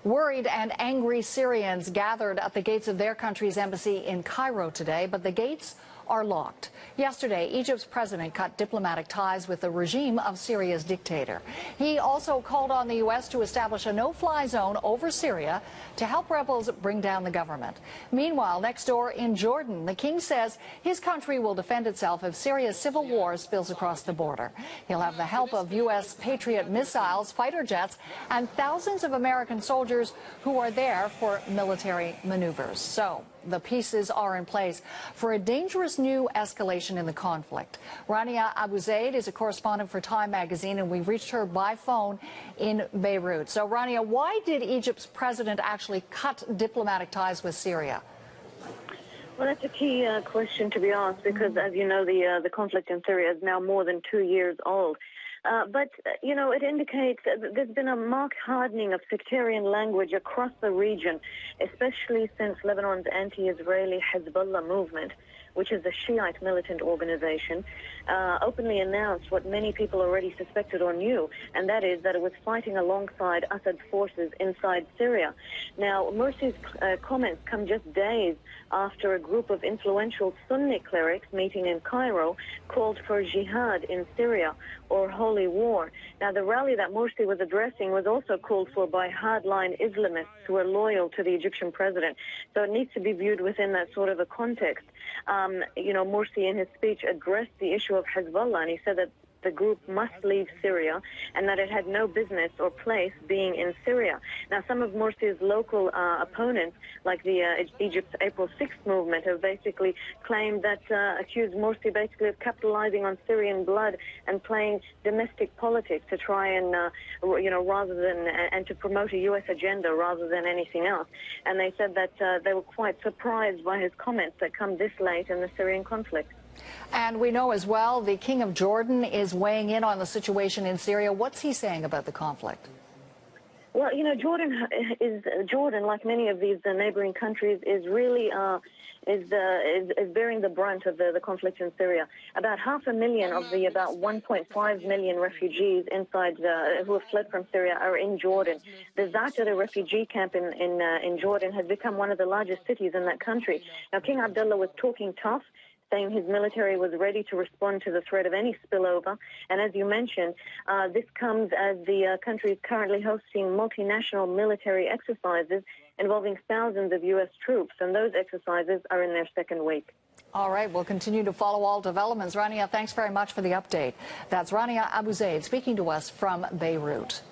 Worried and angry Syrians gathered at the gates of their country's embassy in Cairo today, but the gates are locked. Yesterday, Egypt's president cut diplomatic ties with the regime of Syria's dictator. He also called on the U.S. to establish a no-fly zone over Syria to help rebels bring down the government. Meanwhile, next door in Jordan, the king says his country will defend itself if Syria's civil war spills across the border. He'll have the help of U.S. Patriot missiles, fighter jets, and thousands of American soldiers who are there for military maneuvers. So the pieces are in place for a dangerous new escalation in the conflict. Rania Abu Zaid is a correspondent for Time magazine, and we've reached her by phone in Beirut. So, Rania, why did Egypt's president actually cut diplomatic ties with Syria? Well, that's a key question to be asked because, as you know, the conflict in Syria is now more than 2 years old. But, you know, it indicates there's been a marked hardening of sectarian language across the region, especially since Lebanon's anti-Israeli Hezbollah movement, which is a Shiite militant organization, openly announced what many people already suspected or knew, and that is that it was fighting alongside Assad's forces inside Syria. Now, Morsi's comments come just days after a group of influential Sunni clerics meeting in Cairo called for jihad in Syria, or holy war. Now, the rally that Morsi was addressing was also called for by hardline Islamists who are loyal to the Egyptian president. So it needs to be viewed within that sort of a context. You know, Morsi in his speech addressed the issue of Hezbollah, and he said that the group must leave Syria and that it had no business or place being in Syria. Now, some of Morsi's local opponents, like the Egypt's April 6th movement, have basically claimed that, accused Morsi basically of capitalizing on Syrian blood and playing domestic politics to try and, you know, rather than, and to promote a U.S. agenda rather than anything else. And they said that they were quite surprised by his comments that come this late in the Syrian conflict. And we know as well the King of Jordan is weighing in on the situation in Syria. What's he saying about the conflict? Well, you know, Jordan, like many of these neighboring countries, is really is bearing the brunt of the conflict in Syria. About 500,000 of the about 1.5 million refugees inside who have fled from Syria are in Jordan. The Za'atari refugee camp in Jordan has become one of the largest cities in that country. Now, King Abdullah was talking tough, saying his military was ready to respond to the threat of any spillover. And as you mentioned, this comes as the country is currently hosting multinational military exercises involving thousands of U.S. troops, and those exercises are in their second week. All right, we'll continue to follow all developments. Rania, thanks very much for the update. That's Rania Abu Zaid speaking to us from Beirut.